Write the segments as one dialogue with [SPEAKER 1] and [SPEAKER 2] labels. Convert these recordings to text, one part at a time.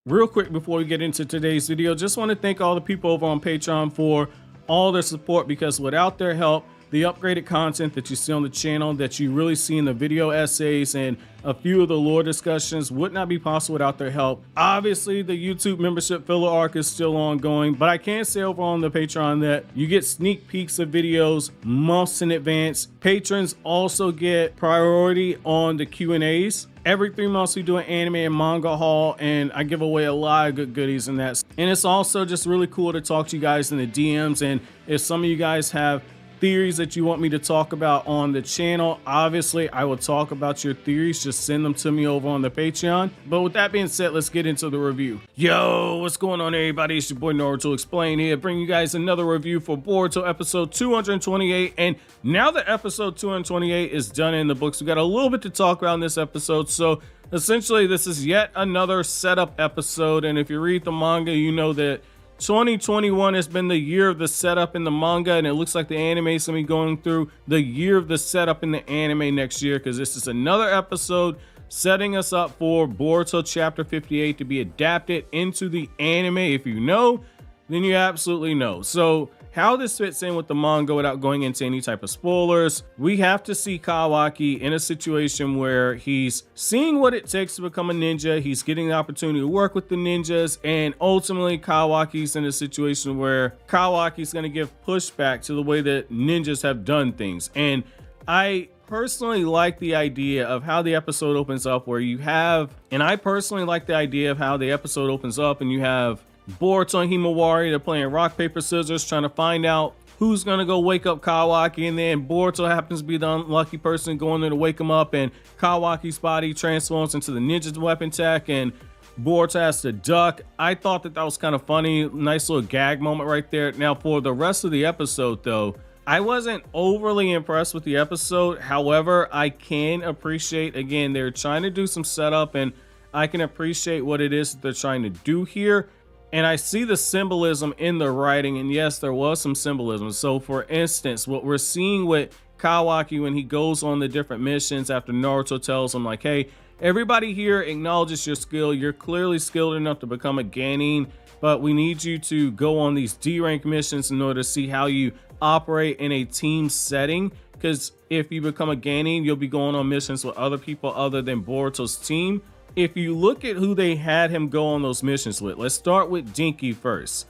[SPEAKER 1] Real quick before we get into today's video, just want to thank all the people over on Patreon for all their support, because without their help, the upgraded content that you see on the channel, that you really see in the video essays and a few of the lore discussions, would not be possible without their help. Obviously, the YouTube membership filler arc is still ongoing, but I can say over on the Patreon that you get sneak peeks of videos months in advance. Patrons also get priority on the Q&As. Every 3 months we do an anime and manga haul, and I give away a lot of good goodies in that. And it's also just really cool to talk to you guys in the DMs, and if some of you guys have theories that you want me to talk about on the channel, obviously I will talk about your theories. Just send them to me over on the Patreon. But with that being said, let's get into the review. Yo, what's going on, everybody? It's your boy Naruto Explain here, bringing you guys another review for Boruto episode 228. And now that episode 228 is done in the books, we got a little bit to talk about in this episode. So essentially, this is yet another setup episode, and if you read the manga, you know that 2021 has been the year of the setup in the manga, and it looks like the anime is going to be going through the year of the setup in the anime next year, because this is another episode setting us up for Boruto chapter 58 to be adapted into the anime. If you know, then you absolutely know. So how this fits in with the manga without going into any type of spoilers, we have to see Kawaki in a situation where he's seeing what it takes to become a ninja. He's getting the opportunity to work with the ninjas, and ultimately Kawaki's in a situation where Kawaki's going to give pushback to the way that ninjas have done things. And I personally like the idea of how the episode opens up, where you have, and I personally like the idea of how the episode opens up, and you have Boruto and Himawari, they're playing rock, paper, scissors, trying to find out who's going to go wake up Kawaki, and then Boruto happens to be the unlucky person going there to wake him up, and Kawaki's body transforms into the ninja's weapon tech, and Boruto has to duck. I thought that was kind of funny, nice little gag moment right there. Now for the rest of the episode though, I wasn't overly impressed with the episode. However, I can appreciate, again, they're trying to do some setup, and I can appreciate what it is that they're trying to do here. And I see the symbolism in the writing, and yes, there was some symbolism. So for instance, what we're seeing with Kawaki when he goes on the different missions after Naruto tells him, like, hey, everybody here acknowledges your skill. You're clearly skilled enough to become a genin, but we need you to go on these D rank missions in order to see how you operate in a team setting. Because if you become a genin, you'll be going on missions with other people other than Boruto's team. If you look at who they had him go on those missions with, let's start with Denki first.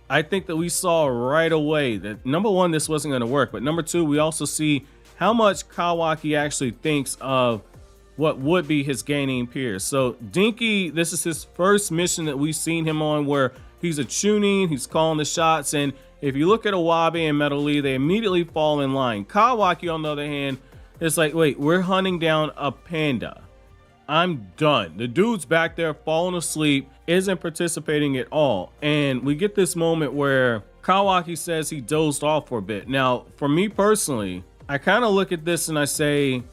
[SPEAKER 1] I think that we saw right away that, number one, this wasn't going to work, but number two, we also see how much Kawaki actually thinks of what would be his genin peers. So Denki, this is his first mission that we've seen him on, where he's a chunin, he's calling the shots, and if you look at Awabi and Metal Lee, they immediately fall in line. Kawaki, on the other hand, is like, wait, we're hunting down a panda. I'm done. The dude's back there falling asleep, isn't participating at all. And we get this moment where Kawaki says he dozed off for a bit. Now, for me personally, I kind of look at this and I say,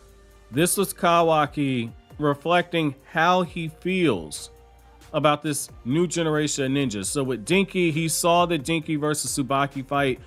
[SPEAKER 1] this was Kawaki reflecting how he feels about this new generation of ninjas. So with Denki, he saw the Denki versus Tsubaki fight.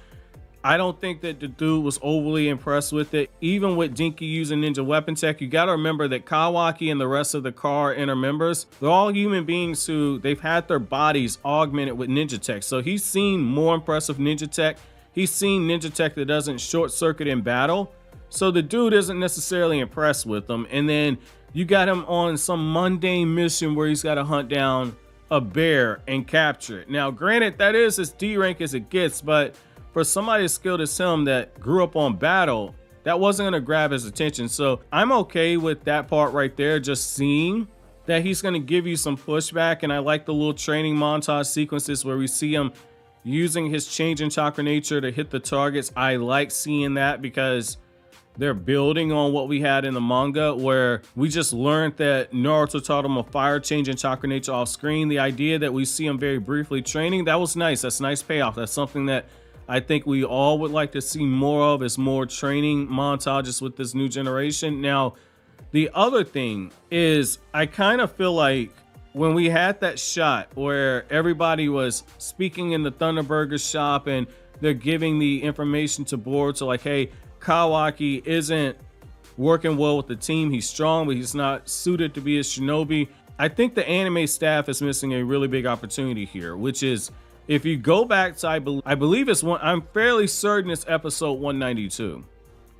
[SPEAKER 1] I don't think that the dude was overly impressed with it. Even with Denki using ninja weapon tech, you got to remember that Kawaki and the rest of the car inner members, they're all human beings who they've had their bodies augmented with ninja tech. So he's seen more impressive ninja tech. He's seen ninja tech that doesn't short circuit in battle. So the dude isn't necessarily impressed with them. And then you got him on some mundane mission where he's got to hunt down a bear and capture it. Now, granted, that is as D rank as it gets, but for somebody as skilled as him that grew up on battle, that wasn't going to grab his attention. So I'm okay with that part right there, just seeing that he's going to give you some pushback. And I like the little training montage sequences where we see him using his change in chakra nature to hit the targets. I like seeing that because they're building on what we had in the manga, where we just learned that Naruto taught him a fire change in chakra nature off screen. The idea that we see him very briefly training, that was nice. That's a nice payoff. That's something that I think we all would like to see more of, is more training montages with this new generation. Now, the other thing is, I kind of feel like when we had that shot where everybody was speaking in the Thunderburger shop and they're giving the information to Boruto, like, hey, Kawaki isn't working well with the team. He's strong, but he's not suited to be a shinobi. I think the anime staff is missing a really big opportunity here, which is if you go back to, I believe it's one, I'm fairly certain it's episode 192.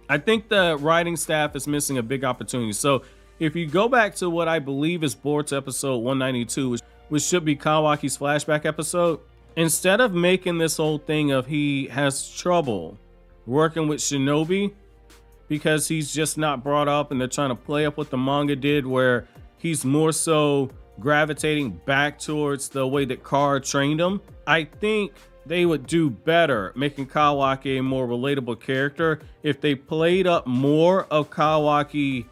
[SPEAKER 1] I think the writing staff is missing a big opportunity. So if you go back to what I believe is Boruto episode 192, which should be Kawaki's flashback episode, instead of making this whole thing of he has trouble working with Shinobi because he's just not brought up, and they're trying to play up what the manga did where he's more so gravitating back towards the way that Kara trained him, I think they would do better making Kawaki a more relatable character if they played up more of Kawaki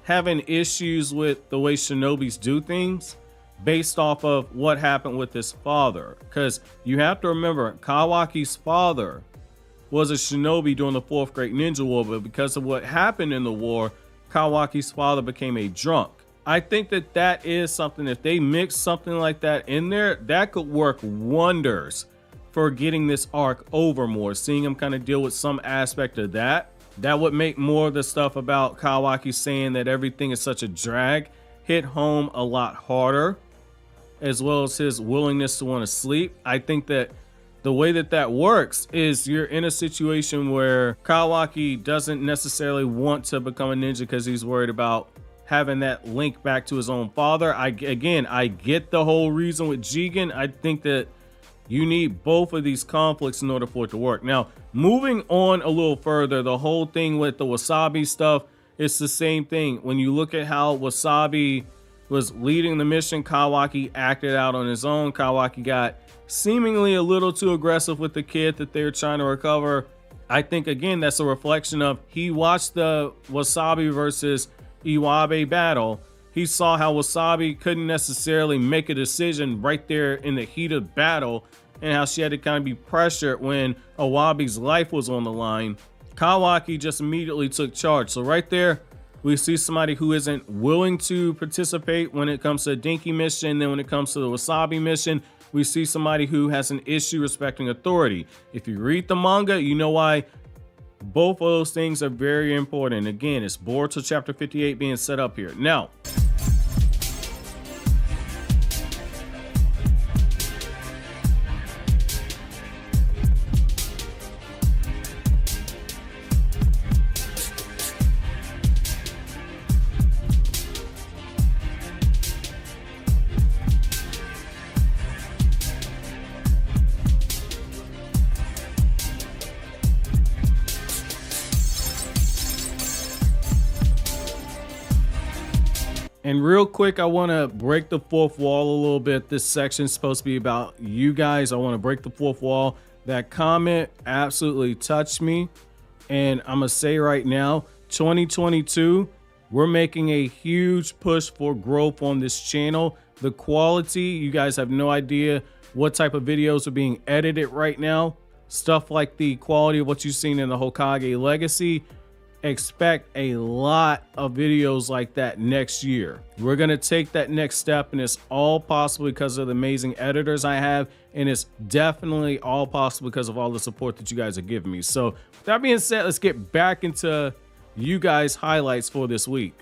[SPEAKER 1] having issues with the way Shinobis do things based off of what happened with his father. Because you have to remember, Kawaki's father was a shinobi during the 4th Great Ninja War, but because of what happened in the war, Kawaki's father became a drunk. I think that that is something, if they mix something like that in there, that could work wonders for getting this arc over more. Seeing him kind of deal with some aspect of that, that would make more of the stuff about Kawaki saying that everything is such a drag hit home a lot harder, as well as his willingness to want to sleep. I think that the way that that works is you're in a situation where Kawaki doesn't necessarily want to become a ninja because he's worried about having that link back to his own father. I get the whole reason with Jigen. I think that you need both of these conflicts in order for it to work. Now, moving on a little further, the whole thing with the Wasabi stuff, it's the same thing. When you look at how Wasabi was leading the mission, Kawaki acted out on his own. Kawaki got seemingly a little too aggressive with the kid that they're trying to recover. I think, again, that's a reflection of he watched the Wasabi versus Iwabe battle. He saw how Wasabi couldn't necessarily make a decision right there in the heat of battle, and how she had to kind of be pressured when Iwabe's life was on the line. Kawaki just immediately took charge. So right there, we see somebody who isn't willing to participate when it comes to a Denki mission. Then when it comes to the Wasabi mission, we see somebody who has an issue respecting authority. If you read the manga, you know why both of those things are very important. Again, it's Boruto chapter 58 being set up here. Now, and real quick, I want to break the fourth wall a little bit. This section is supposed to be about you guys. I want to break the fourth wall. That comment absolutely touched me. And I'm going to say right now, 2022, we're making a huge push for growth on this channel. The quality, you guys have no idea what type of videos are being edited right now. Stuff like the quality of what you've seen in the Hokage Legacy. Expect a lot of videos like that next year. We're going to take that next step, and it's all possible because of the amazing editors I have, and it's definitely all possible because of all the support that you guys are giving me. So with that being said, let's get back into you guys' highlights for this week.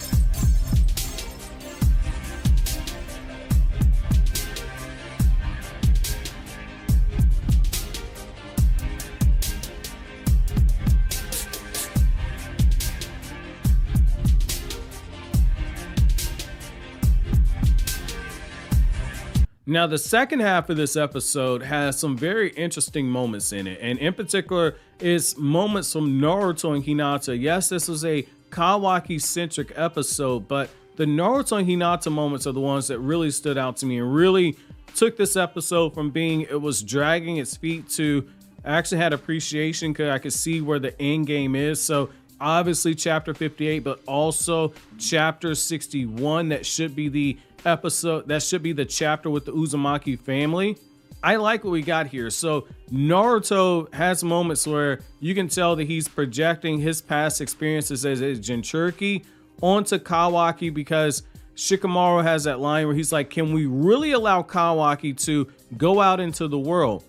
[SPEAKER 1] Now, the second half of this episode has some very interesting moments in it, and in particular is moments from Naruto and Hinata. Yes, this was a Kawaki-centric episode, but the Naruto and Hinata moments are the ones that really stood out to me and really took this episode from being it was dragging its feet to I actually had appreciation because I could see where the end game is. So obviously chapter 58, but also chapter 61, that should be the episode, that should be the chapter with the Uzumaki family. I like what we got here. So Naruto has moments where you can tell that he's projecting his past experiences as a Jinchuriki onto Kawaki, because Shikamaru has that line where he's like, can we really allow Kawaki to go out into the world?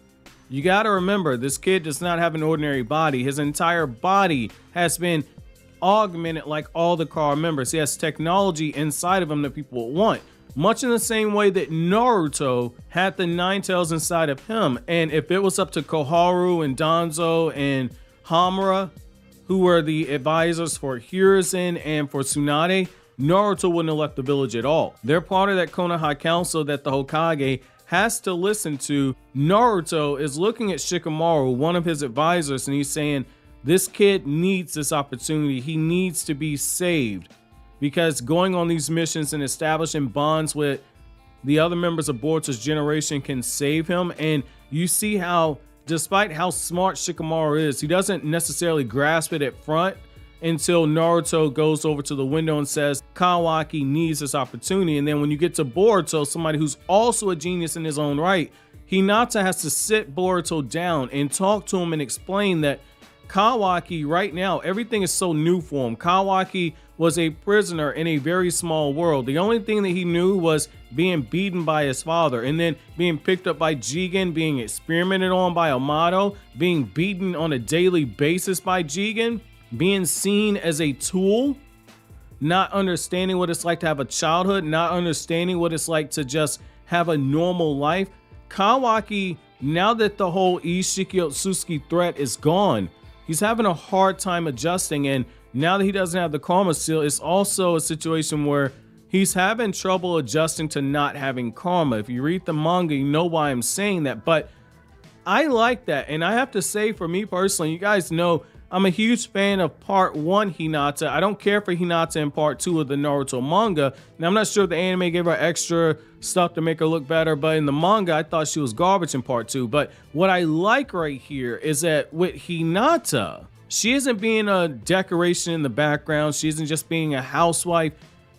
[SPEAKER 1] You got to remember, this kid does not have an ordinary body. His entire body has been augmented like all the Kara members. He has technology inside of him that people want. much in the same way that Naruto had the nine tails inside of him. And if it was up to Koharu and Danzo and Hamura, who were the advisors for Hiruzen and for Tsunade, Naruto wouldn't have left the village at all. They're part of that Konoha Council that the Hokage has to listen to. Naruto is looking at Shikamaru, one of his advisors, and he's saying, this kid needs this opportunity. He needs to be saved, because going on these missions and establishing bonds with the other members of Boruto's generation can save him. And you see how, despite how smart Shikamaru is, he doesn't necessarily grasp it at front until Naruto goes over to the window and says Kawaki needs this opportunity. And then when you get to Boruto, somebody who's also a genius in his own right, Hinata has to sit Boruto down and talk to him and explain that Kawaki right now, everything is so new for him. Kawaki was a prisoner in a very small world. The only thing that he knew was being beaten by his father, and then being picked up by Jigen, being experimented on by Amato, being beaten on a daily basis by Jigen, being seen as a tool, not understanding what it's like to have a childhood, not understanding what it's like to just have a normal life. Kawaki, now that the whole Ishiki Otsutsuki threat is gone, he's having a hard time adjusting. And now that he doesn't have the karma seal, it's also a situation where he's having trouble adjusting to not having karma. If you read the manga, you know why I'm saying that. But I like that. And I have to say, for me personally, you guys know I'm a huge fan of part 1 Hinata. I don't care for Hinata in part 2 of the Naruto manga. Now, I'm not sure if the anime gave her extra stuff to make her look better, but in the manga, I thought she was garbage in part 2. But what I like right here is that with Hinata, she isn't being a decoration in the background. She isn't just being a housewife.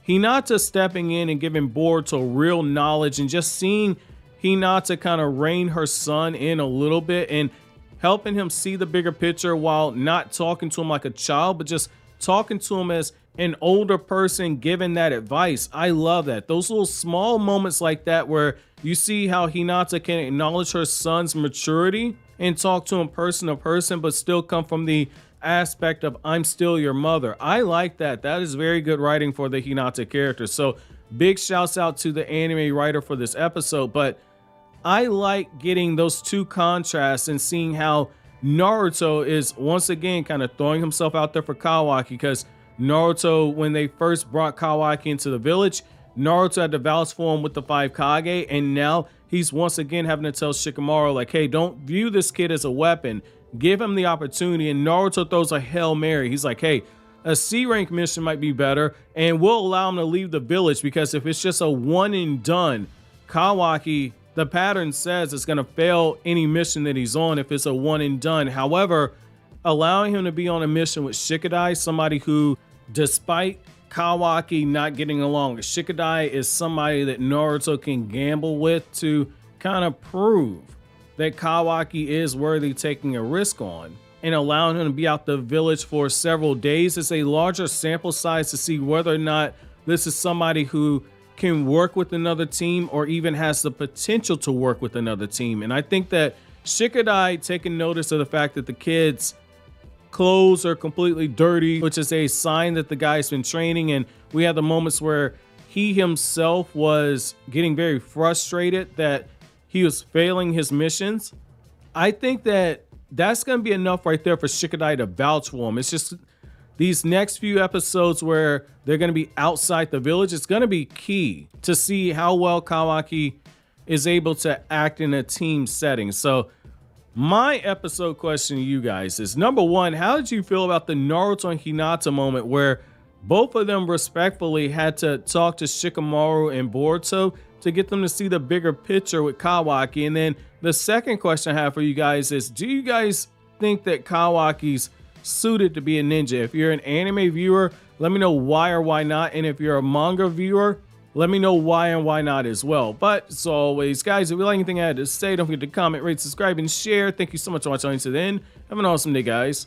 [SPEAKER 1] Hinata stepping in and giving Boruto real knowledge, and just seeing Hinata kind of rein her son in a little bit and helping him see the bigger picture while not talking to him like a child, but just talking to him as an older person giving that advice. I love that. Those little small moments like that where you see how Hinata can acknowledge her son's maturity and talk to him person to person, but still come from the aspect of I'm still your mother. I like that. That is very good writing for the Hinata character. So big shouts out to the anime writer for this episode. But I like getting those two contrasts and seeing how Naruto is once again kind of throwing himself out there for Kawaki, because Naruto, when they first brought Kawaki into the village, Naruto had to vouch for him with the 5 Kage, and now he's once again having to tell Shikamaru, like, hey, don't view this kid as a weapon. Give him the opportunity. And Naruto throws a Hail Mary. He's like, hey, a C rank mission might be better, and we'll allow him to leave the village, because if it's just a one and done, Kawaki, the pattern says it's going to fail any mission that he's on if it's a one and done. However, allowing him to be on a mission with Shikadai, somebody who, despite Kawaki not getting along, Shikadai is somebody that Naruto can gamble with to kind of prove that Kawaki is worthy taking a risk on, and allowing him to be out the village for several days is a larger sample size to see whether or not this is somebody who can work with another team or even has the potential to work with another team. And I think that Shikadai taking notice of the fact that the kid's clothes are completely dirty, which is a sign that the guy's been training, and we had the moments where he himself was getting very frustrated that he was failing his missions. I think that that's going to be enough right there for Shikadai to vouch for him. It's just these next few episodes where they're going to be outside the village, it's going to be key to see how well Kawaki is able to act in a team setting. So my episode question to you guys is, number one, how did you feel about the Naruto and Hinata moment where both of them respectfully had to talk to Shikamaru and Boruto to get them to see the bigger picture with Kawaki? And then the second question I have for you guys is, do you guys think that Kawaki's suited to be a ninja? If you're an anime viewer, let me know why or why not. And if you're a manga viewer, let me know why and why not as well. But as always, guys, if you like anything I had to say, don't forget to comment, rate, subscribe, and share. Thank you so much for watching to the end. Have an awesome day, guys.